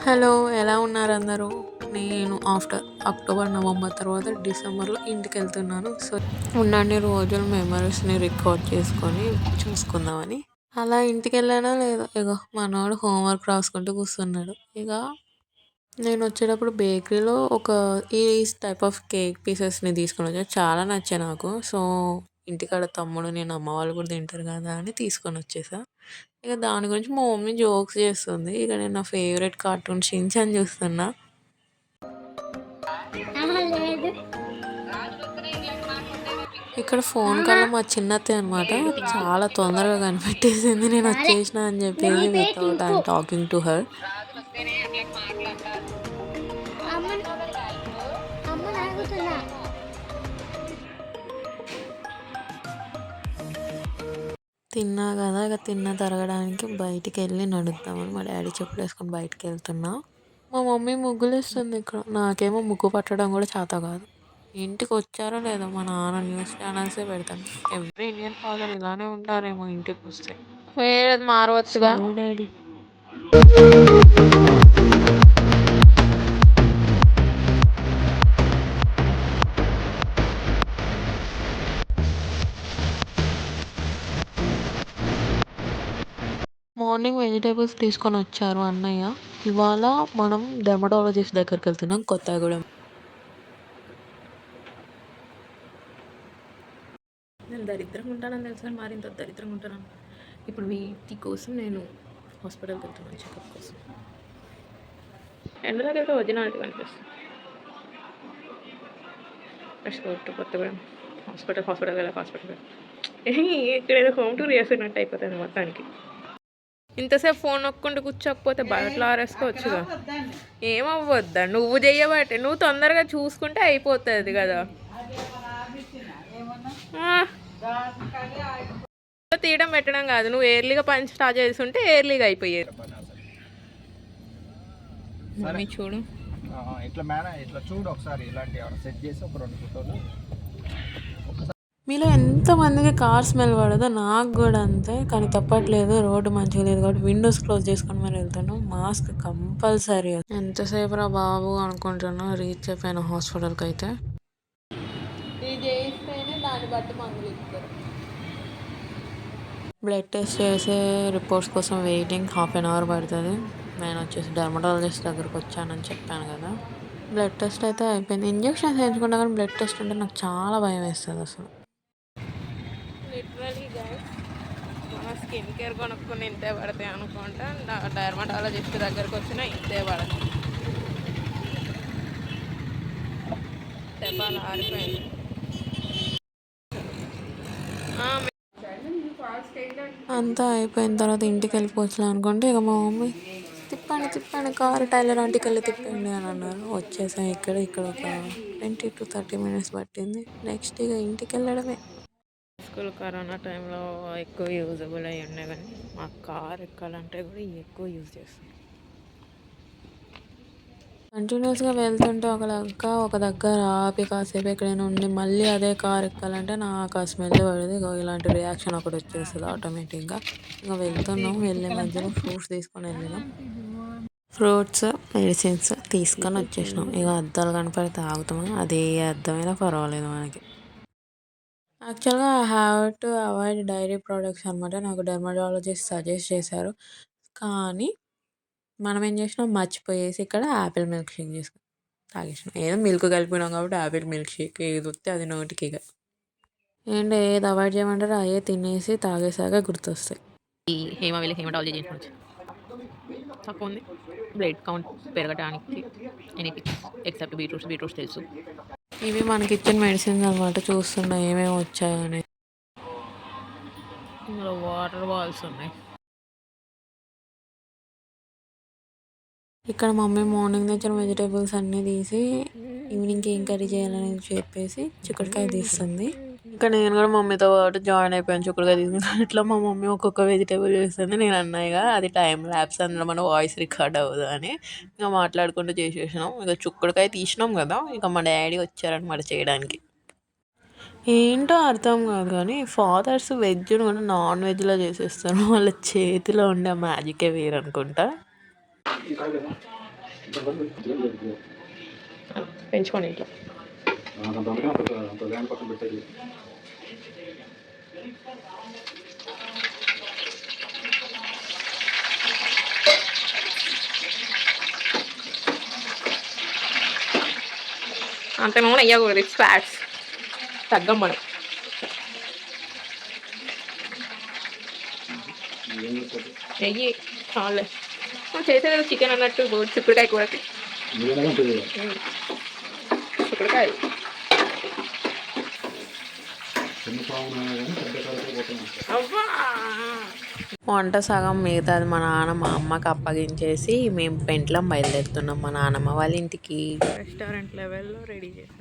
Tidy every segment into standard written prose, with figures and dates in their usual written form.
Hello! ఎలా ఉన్నారు అందరూ? నేను ఆఫ్టర్ అక్టోబర్, నవంబర్ తర్వాత డిసెంబర్‌లో ఇంటికెళ్తున్నాను. సో, ఉన్నన్ని రోజులు మెమరీస్‌ని రికార్డ్ చేసుకొని చూసుకుందామని. అలా ఇంటికెళ్ళానో లేదో ఇగో మనోడు హోంవర్క్ రాసుకుంటూ కూర్చున్నాడు. ఇక నేనొచ్చేటప్పుడు బేకరీలో ఈ టైప్ ఆఫ్ కేక్ పీసెస్‌ని తీసుకొనొచ్చా. చాలా నచ్చాయి నాకు. సో, ఇంటికాడ తమ్ముడు, నేను అమ్మ వాళ్ళు కూడా తింటారు కదా అని తీసుకొనొచ్చేసా. ఇక దాని గురించి మా మమ్మీ జోక్స్ చేస్తుంది. ఇక నేను నా ఫేవరెట్ కార్టూన్ 'షిన్ చూస్తున్నా. ఇక్కడ ఫోన్ కాల్‌లో మా చిన్నత్తయ్య అనమాట. చాలా తొందరగా కనిపెట్టేసింది నేను వచ్చేసినా అని చెప్పేసి without I am talking to her. తిన్నా కదా! ఇక తరగడానికి బయటికెళ్ళి నడుద్దామని మా డాడీ చెప్పులేసుకొని బయటికెళ్తున్నా. మా మమ్మీ ముగ్గులేస్తుంది ఇక్కడ. నాకేమో ముగ్గు పట్టడం కూడా చేత కాదు. ఇంటికొచ్చారో లేదో మా నాన్న న్యూస్ ఛానల్సే పెడతాను. ఎవ్రీ ఇండియన్ ఫాదర్ ఇలానే ఉంటారేమో ఇంటికొస్తే. వేరేది మారవచ్చుగా. డాడీ. మార్నింగ్ వెజిటేబుల్స్ తీసుకొని వచ్చారు అన్నయ్య. ఇవాళ మనం డెర్మటాలజిస్ట్ దగ్గరికి వెళ్తున్నాం కొత్తగూడెం. నేను దరిద్రంగా ఉంటానని తెలుసు కానీ మరి ఇంత దరిద్రంగా ఉంటాను. ఇప్పుడు వీటి కోసం నేను హాస్పిటల్కి వెళ్తున్నాను చెకప్ కోసం. ఎండ దగ్గర ఒరిజినాలిటీ కనిపిస్తుంది. నెక్స్ట్ టు కొత్తగూడెం హాస్పిటల్ ఇక్కడ ఏదో హోమ్ టూర్ చేస్తున్నట్టు అయిపోతుంది మొత్తానికి. ఇంతసేపు ఫోన్ నొక్కుంటూ కూర్చోకపోతే బయటలో ఆరేసుకోవచ్చుగా. ఏమవ్వద్దా నువ్వు చెయ్యబట్టే, నువ్వు తొందరగా చూసుకుంటే అయిపోతుంది కదా. తీయడం పెట్టడం కాదు, నువ్వు ఎర్లీగా పని స్టార్ట్ చేస్తుంటే ఎర్లీగా అయిపోయేది. మమ్మీ చూడు ఇట్లా చూడు ఒకసారి ఇలాంటి సెట్ చేసి ఒక 2 ఫోటోలు. మీలో ఎంతమందికి కార్ స్మెల్ పడదో నాకు కూడా అంతే. కానీ తప్పట్లేదు, రోడ్డు మంచిగా లేదు కాబట్టి విండోస్ క్లోజ్ చేసుకొని మరి వెళ్తున్నాం. Mask compulsory. ఎంతసేపు రా బాబు అనుకుంటున్నా రీచ్ అయిపోయిన హాస్పిటల్కి అయితే. ఇది చేస్తేనే దాన్ని బట్టి మందులు ఇస్తారు. బ్లడ్ టెస్ట్ చేసే రిపోర్ట్స్ కోసం వెయిటింగ్ 1/2 అవర్ పడుతుంది. నేను వచ్చేసి డెర్మటాలజిస్ట్ దగ్గరకు వచ్చానని చెప్పాను కదా. బ్లడ్ టెస్ట్ అయితే అయిపోయింది. ఇంజెక్షన్స్ వేయించుకున్నా కానీ బ్లడ్ టెస్ట్ అంటే నాకు చాలా భయం వేస్తుంది అసలు. లిటరలీ గైస్, మన స్కిన్ కేర్ కొనుక్కుని ఇంతే పడతాయి అనుకుంటా. డెర్మటాలజిస్ట్ దగ్గరకు వచ్చినా ఇంతే పడతాయి. దెబ్బలు ఆరిపోయింది. అంతా అయిపోయిన తర్వాత ఇంటికి వెళ్ళిపోవచ్చు అనుకుంటే ఇక మా మమ్మీ తిప్పండి కారు టైలర్ ఆంటీకి వెళ్ళి తిప్పండి అని అన్నారు. వచ్చేసాం. ఇక్కడ ఒక 20 to 30 minutes పట్టింది. నెక్స్ట్ ఇక ఇంటికి వెళ్ళడమే. స్కూల్ కరోనా టైంలో ఎక్కువ యూజబుల్ అయ్యి ఉండే కానీ మా కార్ ఎక్కాలంటే కూడా ఎక్కువ యూజ్ చేస్తాం. కంటిన్యూస్గా వెళ్తుంటే ఒక దగ్గర ఆపి కాసేపు ఎక్కడైనా ఉండి మళ్ళీ అదే కార్ ఎక్కాలంటే నాకు ఆ స్మెల్ పడదు. ఇలాంటి రియాక్షన్ ఒకటి వచ్చేస్తుంది ఆటోమేటిక్గా. ఇంకా వెళ్తున్నాం, వెళ్ళే మధ్యలో ఫ్రూట్స్ తీసుకొని వెళ్ళినాం. ఫ్రూట్స్, మెడిసిన్స్ తీసుకొని వచ్చేసినాం. ఇక అద్దాలు కనపడితే ఆగుతామా, అదే అద్దమైనా పర్వాలేదు మనకి. యాక్చువల్గా I have to avoid dairy products అనమాట. నాకు డెర్మటాలజిస్ట్ సజెస్ట్ చేశారు. కానీ మనం ఏం చేసినాం, మర్చిపోయేసి ఇక్కడ యాపిల్ మిల్క్ షేక్ చేసుకుని తాగేసినాం. ఏదో మిల్క్ కలిపినాం కాబట్టి యాపిల్ మిల్క్ షేక్ ఏది వస్తే అది నోటికి. ఇక ఏంటి ఏది అవాయిడ్ చేయమంటారు అయ్యే తినేసి తాగేసాక గుర్తొస్తాయి. ఈ హేమటాలజీ చేసుకోవచ్చు. తక్కువ ఉంది. బ్లడ్ కౌంట్ పెరగడానికి ఎనీథింగ్ ఎక్సెప్ట్ బీట్రూట్స్ తెలుసు. ఇవి మనకి ఇచ్చిన మెడిసిన్స్ అనమాట. చూస్తున్నా ఏమేమి వచ్చాయని. ఇందులో వాటర్ బాల్స్ ఉన్నాయి. ఇక్కడ మమ్మీ మార్నింగ్ తెచ్చిన వెజిటేబుల్స్ అన్నీ తీసి ఈవినింగ్కి ఏం కర్రీ చేయాలని చెప్పేసి చిక్కుడుకాయ తీస్తుంది. ఇంకా నేను కూడా మమ్మీతో పాటు జాయిన్ అయిపోయాను చిక్కుడుకాయ తీసుకుంటాను. ఇట్లా మా మమ్మీ ఒక్కొక్క వెజిటేబుల్ చేస్తుంది. నేను అన్నాయిగా అది టైం ల్యాబ్స్, అందులో మన వాయిస్ రికార్డ్ అవ్వదు అని ఇక మాట్లాడుకుంటూ చేసేసినాం. ఇక చిక్కుడుకాయ తీసినాం కదా, ఇక మా డాడీ వచ్చారనమాట చేయడానికి. ఏంటో అర్థం కాదు కానీ ఫాదర్స్ వెజ్ను కూడా నాన్ వెజ్లో చేసేస్తారు. వాళ్ళ చేతిలో ఉండే మ్యాజికే వేరు అనుకుంటా. పెంచుకోండి ఇంట్లో. అంత నూనె వేయకూడదు, ఫ్యాట్స్ తగ్గం మనం. నెయ్యి చాలే చేసేది చికెన్ అన్నట్టు చిక్కుడుకాయ కూరకి. చిక్కుడుకాయ వంట సగం మిగతాది మా నాన్న మా అమ్మకి అప్పగించేసి మేము పెంట్లం బయలుదేరుతున్నాం మా నాన్నమ్మ వాళ్ళ ఇంటికి. రెస్టారెంట్ లెవెల్లో రెడీ చేసాం.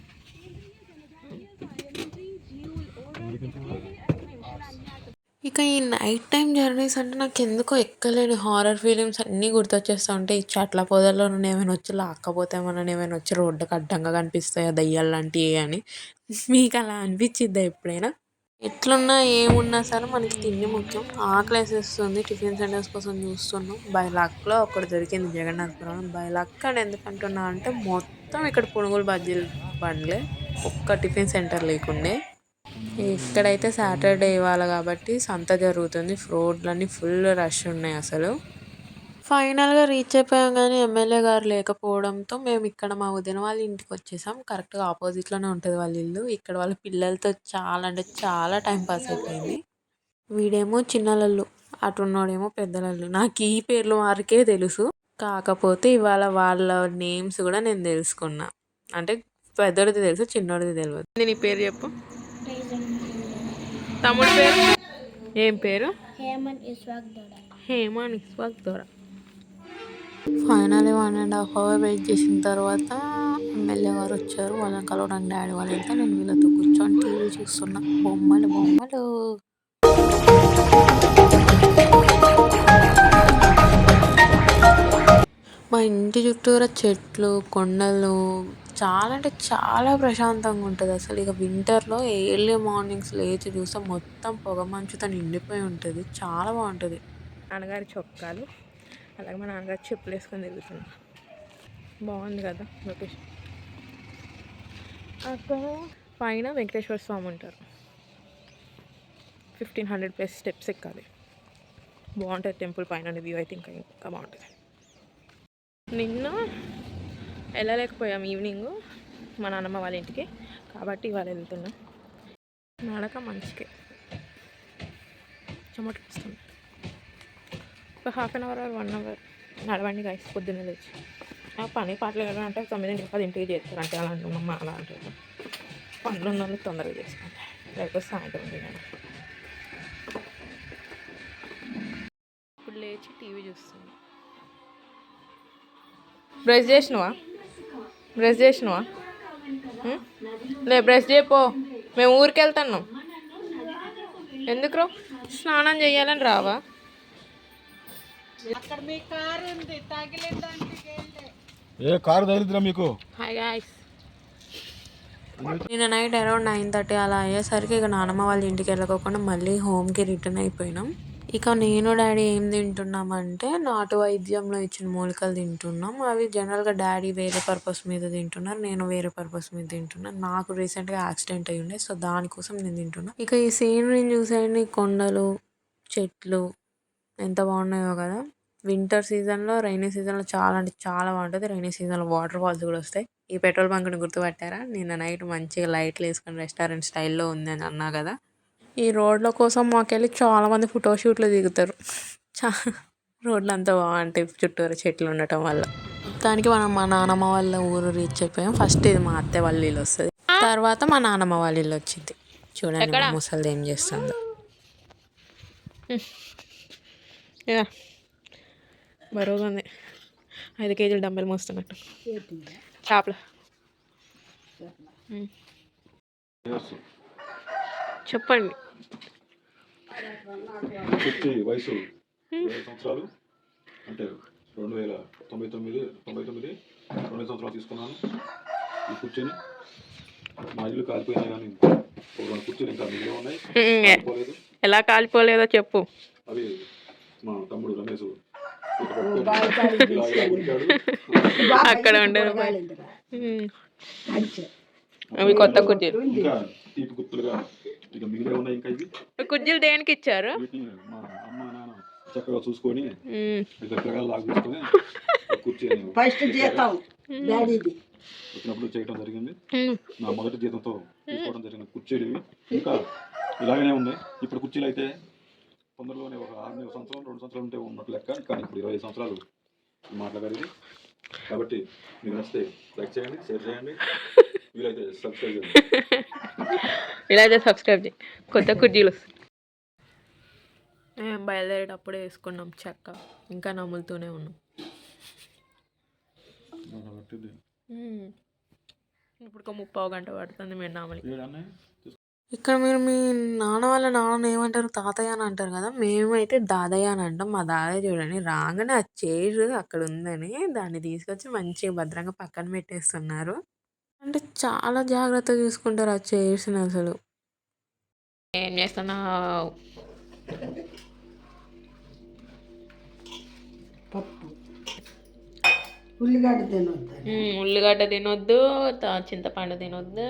ఇక ఈ నైట్ టైం జర్నీస్ అంటే నాకు ఎందుకో ఎక్కలేని హారర్ ఫీలింగ్స్ అన్నీ గుర్తొచ్చేస్తూ ఉంటాయి. ఈ చెట్ల పొదల్లో నుండి ఏమైనా వచ్చి లాక్కపోతే మనని, ఏమైనా వచ్చి రోడ్డుకి అడ్డంగా కనిపిస్తాయా దయ్యాలు లాంటివి అని. మీకు అలా అనిపించిద్దా ఎప్పుడైనా? ఎట్లున్నా ఏమున్నా సరే మనకి తిండి ముఖ్యం. ఆకలేసేస్తుంది. టిఫిన్ సెంటర్స్ కోసం చూస్తున్నాం. బై లక్లో ఒకటి దొరికింది జగన్నాథపురం. బై లక్ అని ఎందుకంటున్నా అంటే మొత్తం ఇక్కడ పునుగులు బజ్జీలు బండ్లే, ఒక్క టిఫిన్ సెంటర్ లేకుండే. ఇక్కడైతే సాటర్డే ఇవాళ కాబట్టి సంత జరుగుతుంది. రోడ్లన్నీ ఫుల్ రష్ ఉన్నాయి అసలు. ఫైనల్గా రీచ్ అయిపోయాం కానీ ఎమ్మెల్యే గారు లేకపోవడంతో మేము ఇక్కడ మా వదిన వాళ్ళ ఇంటికి వచ్చేసాం. కరెక్ట్గా ఆపోజిట్లోనే ఉంటుంది వాళ్ళ ఇల్లు. ఇక్కడ వాళ్ళ పిల్లలతో చాలా అంటే చాలా టైం పాస్ అయిపోయింది. వీడేమో చిన్నలల్లు, అటున్నోడేమో పెద్దలల్లు. నాకు ఈ పేర్లు వారికే తెలుసు, కాకపోతే ఇవాళ వాళ్ళ నేమ్స్ కూడా నేను తెలుసుకున్నా. అంటే పెద్దోడిది తెలుసు, చిన్నోడిది తెలియదు. నీ పేరు చెప్పు. తమ్ముడి పేరు ఏం పేరు? హేమన్ ఇస్వాక్ దొర. ఫైనల్లీ 1.5 hour వెయిట్ చేసిన తర్వాత ఎమ్మెల్యే గారు వచ్చారు. వాళ్ళని కలవడానికి డాడీ వాళ్ళు వెళ్తే నేను వీళ్ళతో కూర్చొని టీవీ చూస్తున్నా. బొమ్మలు బొమ్మలు. మా ఇంటి చుట్టూరా చెట్లు, కొండలు, చాలా అంటే చాలా ప్రశాంతంగా ఉంటుంది అసలు. ఇక వింటర్లో ఎర్లీ మార్నింగ్స్ లేచి చూస్తే మొత్తం పొగ మంచుతో నిండిపోయి ఉంటుంది. చాలా బాగుంటుంది. నాన్నగారి చొక్కాలు, అలాగే మా నాన్నగారు చెప్పులు వేసుకొని తిరుగుతున్నాం. బాగుంది కదా లొకేషన్. అక్కడ పైన వెంకటేశ్వర స్వామి ఉంటారు. 1500+ స్టెప్స్ ఎక్కాలి. బాగుంటుంది టెంపుల్ పైన వ్యూ అయితే ఇంకా బాగుంటుంది. నిన్న వెళ్ళలేకపోయాం ఈవినింగ్ మా నాన్నమ్మ వాళ్ళ ఇంటికి, కాబట్టి ఇవాళ వెళ్తున్నాం. నడక మంచికే, చెమటలు వస్తుంది. ఒక 1/2 hour 1 hour నడవండి గాయస్. పొద్దున్నే లేచి పని పాటలు కదా అంటే 9-10 చేస్తారు. అంటే అలా అంటున్నాం, అలా అంటున్నాం. పనులు ఉన్న వాళ్ళు తొందరగా చేసుకుంటారు, లేకపోతే సాయంత్రం తినడం. ఇప్పుడు లేచి టీవీ చూస్తుంది. బ్రష్ చేసినవా? లే బ్రష్ చేయపో. మేము ఊరికి వెళ్తున్నాం. ఎందుకు స్నానం చేయాలని రావా? Hi guys. నిన్న నైట్ అరౌండ్ 9:30 అలా అయ్యేసరికి ఇక నాన్నమ్మ వాళ్ళ ఇంటికి వెళ్ళకోకుండా మళ్ళీ హోమ్కి రిటర్న్ అయిపోయినాం. ఇక నేను డాడీ ఏం తింటున్నామంటే నాటు వైద్యంలో ఇచ్చిన మూలికలు తింటున్నాం. అవి జనరల్గా డాడీ వేరే పర్పస్ మీద తింటున్నారు, నేను వేరే పర్పస్ మీద తింటున్నాను. నాకు రీసెంట్గా యాక్సిడెంట్ అయ్యి ఉండే, సో దానికోసం నేను తింటున్నాను. ఇక ఈ సీనరీని చూసేయండి, కొండలు, చెట్లు ఎంత బాగున్నాయో కదా. వింటర్ సీజన్లో, రైనీ సీజన్లో చాలా అంటే చాలా బాగుంటుంది. రైనీ సీజన్లో వాటర్ ఫాల్స్ కూడా వస్తాయి. ఈ పెట్రోల్ బంక్ని గుర్తుపట్టారా? నిన్న నైట్ మంచిగా లైట్లు వేసుకొని రెస్టారెంట్ స్టైల్లో ఉంది అని అన్నా కదా. ఈ రోడ్ల కోసం మాకెళ్ళి చాలామంది ఫోటోషూట్లు దిగుతారు. రోడ్లు అంతా బాగుంటాయి చుట్టూరు చెట్లు ఉండటం వల్ల. దానికి మనం మా నాన్నమ్మ వాళ్ళ ఊరు రీచ్ అయిపోయాం. ఫస్ట్ ఇది మా అత్తయ్య వాళ్ళ ఇల్లు వస్తుంది, తర్వాత మా నాన్నమ్మ వాళ్ళ ఇల్లు వచ్చింది. చూడండి మా ముసలిది ఏం చేస్తుందో. బరువుగా ఉంది, 5 kg డంబెల్ మోస్తున్నట్టు. చేపలు చెప్పండి. వయసు 20 సంవత్సరాలు, అంటే 2099 సంవత్సరాలు తీసుకున్నాను. ఈ కూర్చొని మా ఇల్లు కాలిపోయినా కానీ కూర్చొని ఇంకా మిగిలి ఉన్నాయి. ఎలా కాలిపోలేదో చెప్పు. అవి మా తమ్ముడు రమేష్ అక్కడ ఉండరు అవి కొత్త కుర్చీలు. ఇంకా తీపి గుర్తులుగా ఇక మిగిలే ఉన్నాయి. ఇంకా ఇవి కుర్చీలు దేనికి ఇచ్చారు? మా అమ్మ నాన్న చక్కగా చూసుకొని దగ్గరగా లాగు తీసుకొని కుర్చీ ఫస్ట్ జీతం డాడీది వచ్చినప్పుడు చేయడం జరిగింది. నా మొదటి జీతంతో తీసుకోవడం జరిగింది కుర్చీలు. ఇంకా ఇలాగనే ఉన్నాయి. ఇప్పుడు కుర్చీలు అయితే తొందరలోనే ఒక 6 సంవత్సరాలు 2 సంవత్సరాలు ఉంటే ఉన్నట్టు లెక్క. కానీ ఇప్పుడు 25 సంవత్సరాలు మాట్లాడగలిగి. కాబట్టి మీకు నచ్చితే లైక్ చేయండి, షేర్ చేయండి, వీలైతే సబ్స్క్రైబ్ చేయండి. వీలైతే సబ్స్క్రైబ్ చేయండి. కొత్త కుర్చీలు మేము బయలుదేరేటప్పుడే వేసుకున్నాం చెక్క, ఇంకా నములుతూనే ఉన్నాం. ఇప్పుడు 30 గంట పడుతుంది మేము నమలి. ఇక్కడ మీరు మీ నాన్న వాళ్ళ నాన్న ఏమంటారు? తాతయ్య అని అంటారు కదా, మేమైతే దాదయ్య అని అంటాం. మా దాదయ్య చూడండి రాగానే ఆ చైర్ అక్కడ ఉందని దాన్ని తీసుకొచ్చి మంచిగా భద్రంగా పక్కన పెట్టేస్తున్నారు. అంటే చాలా జాగ్రత్తగా చూసుకుంటారు ఆ చైర్స్ని. అసలు ఏం చేస్తున్నావు? పప్పు ఉల్లిగడ్డ తినొద్దు, ఉల్లిగడ్డ తినొద్దు, చింతపండు తినొద్దు,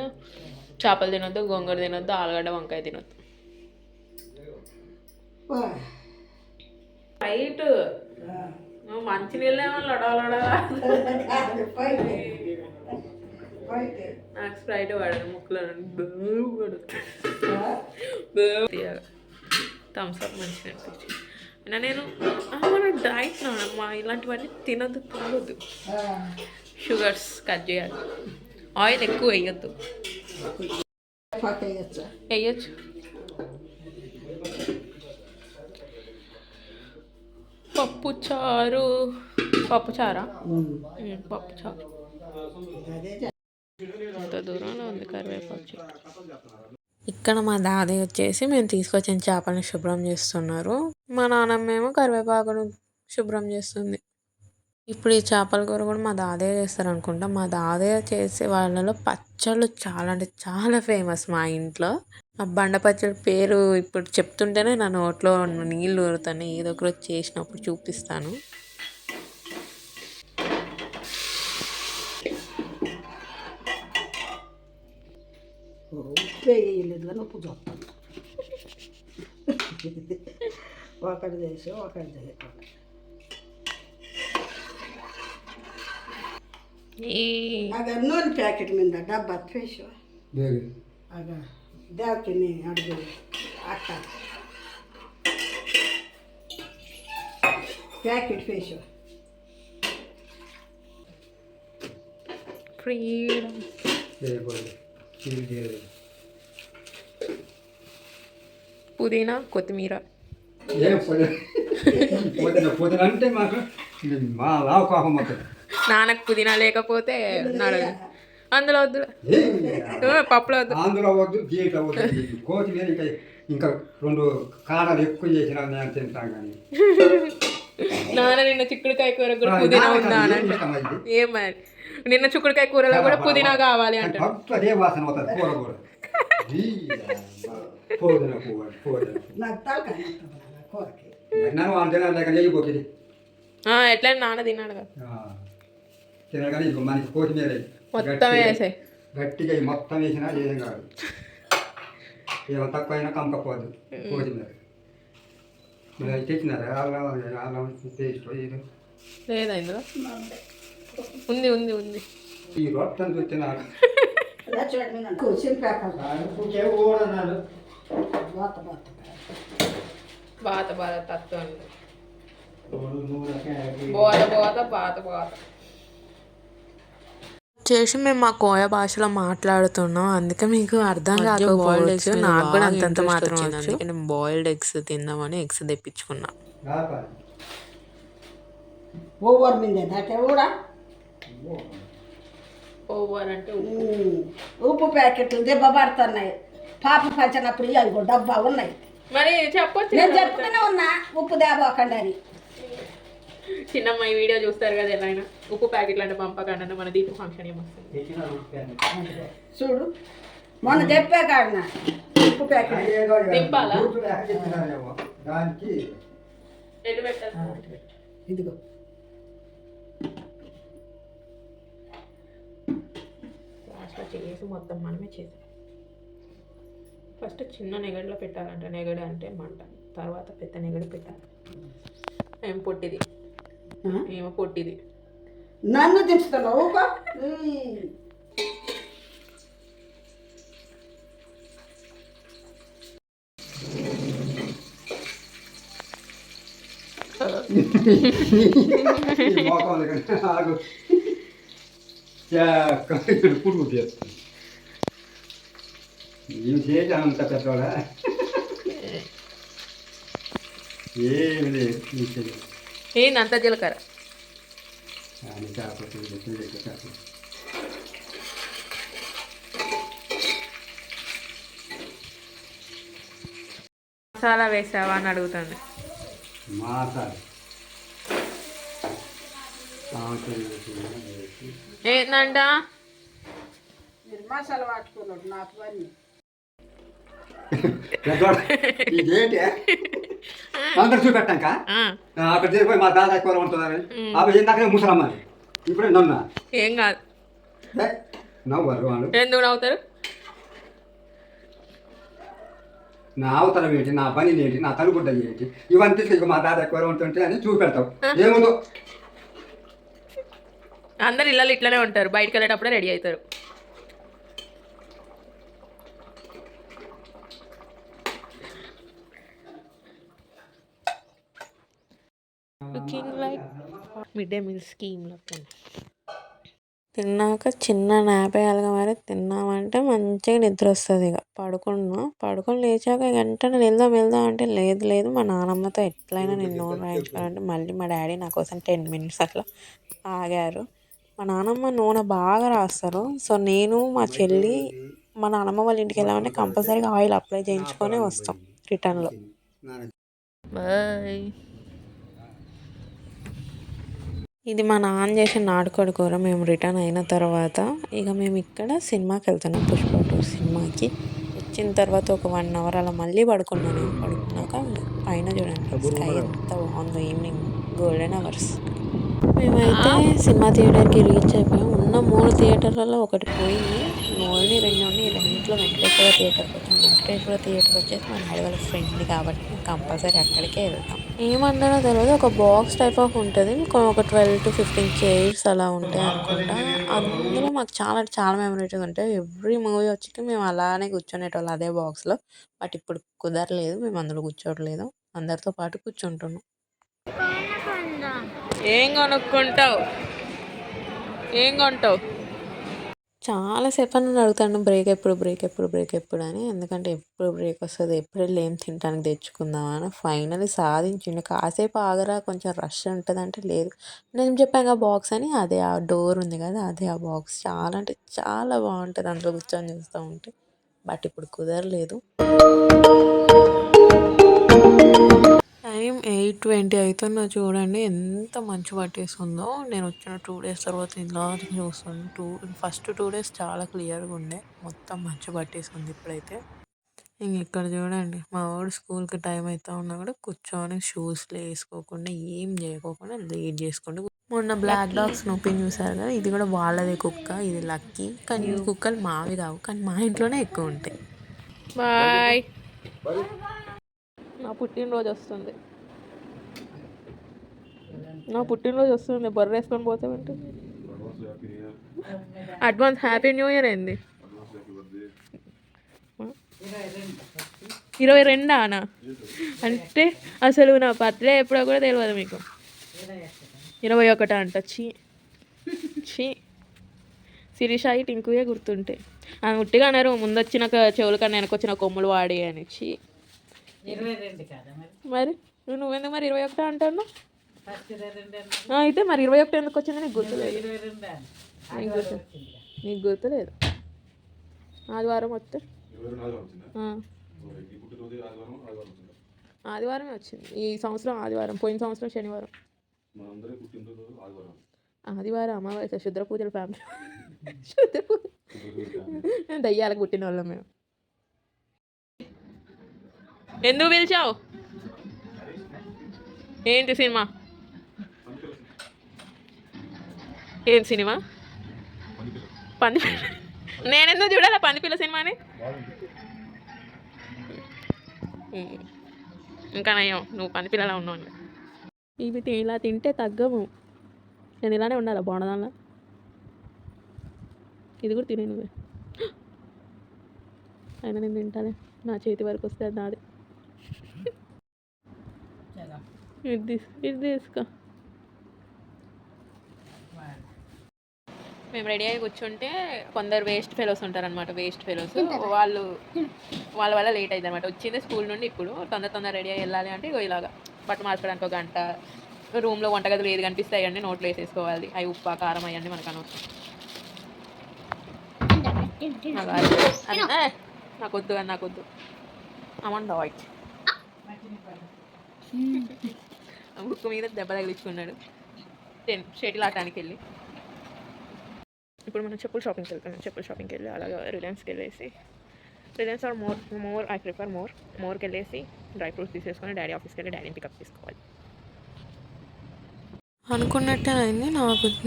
చేపలు తినొద్దు, గోంగూర తినొద్దు, ఆలుగడ్డ వంకాయ తినొద్దు. రైట్ మంచి నీళ్ళేమో లడలడా. నాకు స్ప్రైట్ వాడదు ముక్కులో థమ్స్ అప్ మంచిగా అనిపించింది. నేను మన డైట్ నానమ్మా ఇలాంటివన్నీ తినొద్దు, తాగొద్దు, షుగర్స్ కట్ చేయాలి, ఆయిల్ ఎక్కువ వేయొద్దు. వేయచ్చు. పప్పుచారు. పప్పుచారా? పప్పుచారు. అంత దూరంలో ఉంది కరివేపాకు. ఇక్కడ మా దాదయ్య వచ్చేసి మేము తీసుకొచ్చిన చేపలను శుభ్రం చేస్తున్నారు. మా నాన్నమ్మేమో కరివేపాకును శుభ్రం చేస్తుంది. ఇప్పుడు ఈ చేపల కూర కూడా మా దాదయ్య చేస్తారు అనుకుంటా. మా దాదయ్య చేసే వాళ్ళలో పచ్చళ్ళు చాలా అంటే చాలా ఫేమస్ మా ఇంట్లో. ఆ బండ పచ్చడి పేరు ఇప్పుడు చెప్తుంటేనే నా నోట్లో నీళ్ళు ఊరుతున్నాయి. ఏదో ఒకటి చేసినప్పుడు చూపిస్తాను. వేయలేదు కానీ ఉప్పు చూస్తాను. ఒకటి చేసి ఒకటి చేయకుండా ಆಗ ಇನ್ನೊಂದು ಪ್ಯಾಕೆಟ್ ಮಿಂದ ಡಬ್ಬ ಫಿಶ್ ಆಗ ದೇವಕಿನಿ ಅಡುಗೆ ಅಕ್ಕ ಪ್ಯಾಕೆಟ್ ಫಿಶ್ ఫ్రీడమ్. పుదీనా, కొత్తిమీర. పుదీనా అంటే మాకు మా లావు కోపం అవుతుంది. నాన్నకు పుదీనా లేకపోతే అందులో వద్దు, పప్పులో వద్దు, అందులో వద్దు, జీట వద్దు, కొత్తిమీర ఇంకా 2 కారాలు ఎక్కువ చేసినా నేను తింటాను. కానీ నాన్న నిన్న చిక్కుడుకాయ కూర కూడా పుదీనా ఉందా అని అంటే ఏమని, నిన్న చిక్కుడుకాయ కూరలో కూడా పుదీనా కావాలి అంటే అదే వాసన అవుతుంది కూర కూడా. ఎట్లా నాన్న తిన్నాడు కదా తినాలి. కానీ మనకి కొత్తిమీర మొత్తం వేసాయి గట్టిగా మొత్తం వేసినా ఏం కాదు. ఏమో తక్కువ అయినా కమ్మకపోదు కొత్తిమీర. మీరు తెచ్చినారా అల్లం పేస్ట్ ఏదో లేదా ఇందులో? ఉంది ఉంది ఉంది. ఈ రొట్టెని చూస్తున్నారు బాత బాత తత్వం బోత బోత బాత బాత చేసి మేము మా కోయ భాషలో మాట్లాడుతున్నాం. అందుకే మీకు అర్థం కాకపోవచ్చు. నాకు కూడా అంతంత మాత్రం వచ్చు. నేను బాయిల్డ్ ఎగ్స్ తిందామని ఎగ్స్ తెప్పించుకున్నా. ఓవర్ మిందే నాకే కూడా ఓవర్ అంటే ఉప్పు ప్యాకెట్లు దెబ్బ పడుతున్నాయి. పాప పంచినప్పుడు ఇవి డబ్బా ఉన్నాయి. మరి చెప్పొచ్చు, నేను చెప్తూనే ఉన్నా ఉప్పు దేబోకండి అని. చిన్నమ్మ ఈ వీడియో చూస్తారు కదా, ఎలా అయినా ఉప్పు ప్యాకెట్లు అంటే పంపకండి. మన దీపు ఫంక్షన్ ఏమొస్తుంది చూడు. మొన్న చెప్పే కాడన ఉప్పు ప్యాకెట్ దింపాలా? ఇదిగో లాస్ట్లో చేసి మొత్తం మనమే చేసాం. ఫస్ట్ చిన్న నెగడిలో పెట్టాలంట. నెగడి అంటే మంట, తర్వాత పెద్ద నెగడి పెట్టాలి. ఏం పొట్టిది, ఏమో పొట్టిది. నన్ను దించుతున్నావు. ఆగు పురుగు చేస్తుంది. ఇవి చేసి అంత పెద్దవాడా ఏమి లేదు. ఏంది అంత జీలకర్ర? మసాలా వేసావా అని అడుగుతుంది. ఏంటంట మీరు మసాలా పట్టుకున్నాడు నాకు అన్నీ. ఇదేంటి అందరు చూపెట్టాక అక్కడ చేరిపోయి మా దాదా ఎక్కువ ఉంటున్నారు. అవి ఏందాకనే ముసలమ్మ ఇప్పుడే నన్ను ఏం కాదు. నవ్వరు వాళ్ళు. ఎందుకు నవ్వుతారు? నా అవతరం ఏంటి, నా పని ఏంటి, నా తలుగుడ్డ ఏంటి, ఇవన్నీ తీసుకు మా దాదా ఎక్కువ ఉంటుంటే అని చూపెడతావు. ఏముందో అందరు ఇళ్ళలో ఇట్లనే ఉంటారు, బయటకు వెళ్ళేటప్పుడే రెడీ అవుతారు. Looking like mid day meal స్కీమ్లో తిన్నాక చిన్న నాప్ వేయాలిగా. మరి తిన్నామంటే మంచిగా నిద్ర వస్తుంది. ఇక పడుకొని లేచాక వెంటనే వెళ్దాం అంటే లేదు మా నాన్నమ్మతో ఎట్లయినా నేను నోరు రాయించుకోవాలంటే మళ్ళీ మా డాడీ నా కోసం 10 minutes అట్లా ఆగారు. మా నాన్నమ్మ నూనె బాగా రాస్తారు. సో నేను మా చెల్లి మా నాన్నమ్మ వాళ్ళ ఇంటికి వెళ్ళామంటే కంపల్సరీగా ఆయిల్ అప్లై చేయించుకొని వస్తాం రిటర్న్లో. బాయ్. ఇది మా నాన్న చేసిన నాటుకోడి కూర. మేము రిటర్న్ అయిన తర్వాత ఇక మేము ఇక్కడ సినిమాకి వెళ్తున్నాం, పుష్ప 2 సినిమాకి. వచ్చిన తర్వాత ఒక 1 hour అలా మళ్ళీ పడుకున్నాను. పడుకున్నాక పైన చూడండి స్కై ఎంత బాగుందో, ఈవినింగ్ గోల్డెన్ అవర్స్. మేమైతే సినిమా థియేటర్కి రీచ్ అయిపోయాం. ఉన్న 3 థియేటర్లలో ఒకటి పోయింది, ఓన్లీ 2 ఉన్నాయి. రెండింటిలో వెంకటేశ్వర థియేటర్కి వచ్చాం. వెంకటేశ్వర థియేటర్ వచ్చేసి మా డాడీ వాళ్ళ ఫ్రెండ్ కాబట్టి కంపల్సరీ అక్కడికే వెళ్తాం. ఏమన్నారో తెలియదు, ఒక బాక్స్ టైప్ ఆఫ్ ఉంటుంది, ఒక 12 to 15 చైర్స్ అలా ఉంటాయి అనుకుంటా. అందులో మాకు చాలా మెమరీస్ ఉంటాయి. ఎవ్రీ మూవీ వచ్చి మేము అలానే కూర్చునేటోళ్ళు అదే బాక్స్లో. బట్ ఇప్పుడు కుదరలేదు, మేము అందులో కూర్చోట్లేదు, అందరితో పాటు కూర్చుంటున్నాం. ఏం కొనుక్కుంటావు, ఏం కొంటావు? చాలాసేపు అని అడుగుతాను బ్రేక్ ఎప్పుడు అని. ఎందుకంటే ఎప్పుడు బ్రేక్ వస్తుంది, ఎప్పుడు వెళ్ళి ఏం తినడానికి తెచ్చుకుందామని. ఫైనల్లీ సాధించిండు. కాసేపు ఆగరా కొంచెం రష్ ఉంటుంది అంటే లేదు, నేను చెప్పాను బాక్స్ అని. అదే ఆ డోర్ ఉంది కదా, అదే ఆ బాక్స్. చాలా అంటే చాలా బాగుంటుంది అందులో కూర్చొని చూస్తూ ఉంటే. బట్ ఇప్పుడు కుదరలేదు. టైం 8:20 అవుతుందో చూడండి, ఎంత మంచు పట్టేస్తుందో. నేను వచ్చిన 2 days తర్వాత ఇలా చూస్తాను. ఫస్ట్ 2 days చాలా క్లియర్గా ఉండే, మొత్తం మంచు పట్టేస్తుంది ఇప్పుడైతే. ఇంక ఇక్కడ చూడండి మా వాడు స్కూల్కి టైం అవుతా ఉన్నా కూడా కూర్చొని షూస్లో వేసుకోకుండా ఏం చేయకోకుండా లేట్ చేసుకుంటూ. మొన్న బ్లాక్ డాగ్స్ నొప్పిని చూసారు కదా, ఇది కూడా వాళ్ళదే కుక్క. ఇది లక్కీ. కానీ ఈ కుక్కలు మావి కావు, కానీ మా ఇంట్లోనే ఎక్కువ ఉంటాయి. బాయ్. నా పుట్టినరోజు వస్తుంది, బర్రె వేసుకొని పోతామంటే. అడ్వాన్స్ హ్యాపీ న్యూ ఇయర్ ఏంది? 22 అనా? అంటే అసలు నా బర్త్డే ఎప్పుడో కూడా తెలియదు మీకు. 21 అంట. చీ సిరిషాయి టింకుయే గుర్తుంటే ఆమె ఉట్టిగా అన్నారు, ముందొచ్చిన చెవుల కన్నా వెనకొచ్చిన కొమ్ములు వాడి అని. మరి నువ్వెందుకు మరి 21 అంటాను? అయితే మరి 21 ఎందుకు వచ్చింది నీకు గుర్తులేదు? నీకు గుర్తులేదు? ఆదివారం వస్తే ఆదివారమే వచ్చింది ఈ సంవత్సరం. ఆదివారం, పోయిన సంవత్సరం శనివారం. ఆదివారం అమావాస్య, శుద్ర పూజల ఫ్యామిలీ. దయ్యాలకు పుట్టిన వాళ్ళం మేము. ఎందుకు పిలిచావు? ఏంటి సినిమా? ఏం సినిమా? పనిపిల్ల పంది నేనెందుకు చూడాలా పందిపిల్ల సినిమాని? ఇంకా నయ్యం నువ్వు పందిపిల్లలా ఉన్నావు. ఇవి ఇలా తింటే తగ్గము. నేను ఇలానే ఉండాలా బాగుండదాలా? ఇది కూడా తినే నువ్వే. అయినా నేను తింటానే, నా చేతి వరకు వస్తే అది నాది. ఇది తీసుకో. మేము రెడీ అయ్యి కూర్చుంటే కొందరు వేస్ట్ ఫెలోస్ ఉంటారనమాట. వేస్ట్ ఫెలోస్ వాళ్ళ వల్ల లేట్ అయింది అనమాట. వచ్చింది స్కూల్ నుండి, ఇప్పుడు తొందర రెడీ అయ్యి వెళ్ళాలి అంటే ఇగో ఇలాగా బట్ట మార్చుకోవడానికి ఒక గంట. రూమ్లో వంటగదులు ఏది కనిపిస్తాయి అండి నోట్లో వేసేసుకోవాలి. అవి ఉప్పు కారం అయ్యండి మనకు అనవసరం. నాకొద్దు అని నాకొద్దు. అమంట వాయిట్ ముక్కు మీద దెబ్బ తగిలించుకున్నాడు షటిల్ ఆడటానికి వెళ్ళి. ఇప్పుడు మనం చెప్పులు షాపింగ్కి వెళ్తున్నాం. చెప్పులు షాపింగ్కి వెళ్ళి అలాగే రిలయన్స్కి వెళ్ళేసి, Reliance or More I prefer మోర్కి వెళ్ళేసి డ్రై ఫ్రూట్స్ తీసేసుకొని డాడీ ఆఫీస్కి వెళ్ళి డాడీని పికప్ తీసుకోవాలి. అనుకున్నట్టే అయింది.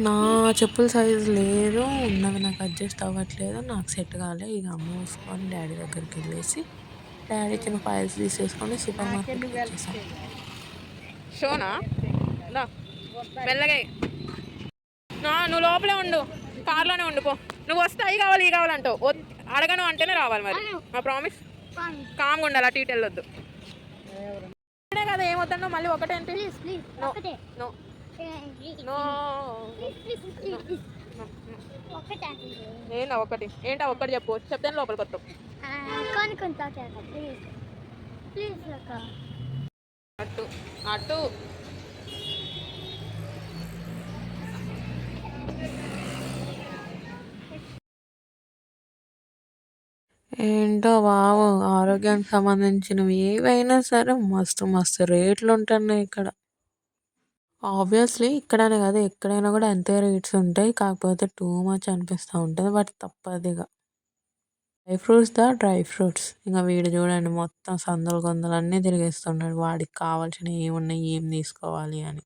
నా చెప్పుల సైజు లేదు, ఉన్నవి నాకు అడ్జస్ట్ అవ్వట్లేదు, నాకు సెట్ కాలే. ఇక మూసుకొని డాడీ దగ్గరికి వెళ్ళేసి డాడీ ఇచ్చిన ఫైల్స్ తీసేసుకొని సూపర్ మార్కెట్కి వచ్చేసాం. షోనా మెల్లగా నువ్వు లోపలే ఉండు, కార్లోనే ఉండిపో. నువ్వు వస్తే అవి కావాలి ఇవి కావాలంటావు, అడగను అంటేనే రావాలి. మరి మా ప్రామిస్ కామ్గా ఉండాలి, అటు ఇటు వెళ్ళొద్దు. కదా ఏమొద్దాను మళ్ళీ ఒకటే అంటే ఏంటా ఒకటి చెప్పు, చెప్తాను లోపలికి వస్తావు. అటు అటు ఏంటో బాబు, ఆరోగ్యానికి సంబంధించినవి ఏవైనా సరే మస్తు రేట్లు ఉంటున్నాయి ఇక్కడ. ఆబ్వియస్లీ ఇక్కడనే కాదు, ఎక్కడైనా కూడా అంతే రేట్స్ ఉంటాయి. కాకపోతే టూ మచ్ అనిపిస్తూ ఉంటుంది, బట్ తప్పదిగా. డ్రై ఫ్రూట్స్ ఇంకా వీడు చూడండి మొత్తం సందులు గొందలు అన్నీ తిరిగేస్తున్నాడు. వాడికి కావాల్సిన ఏమున్నాయి, ఏం తీసుకోవాలి అని.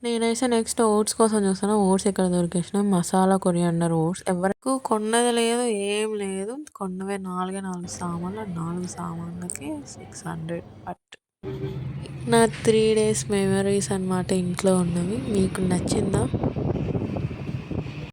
నేనైతే నెక్స్ట్ ఓట్స్ కోసం చూస్తాను. ఓట్స్ ఎక్కడ దొరికేసినాయి, మసాలా కొరియాండర్ ఓట్స్. ఎవరికి కొన్నది లేదు, ఏం లేదు. కొన్నవే 4 సామాన్లు. 4 సామాన్లకి 600 బట్ నా 3 days మెమరీస్ అన్నమాట ఇంట్లో ఉన్నవి. మీకు నచ్చిందా?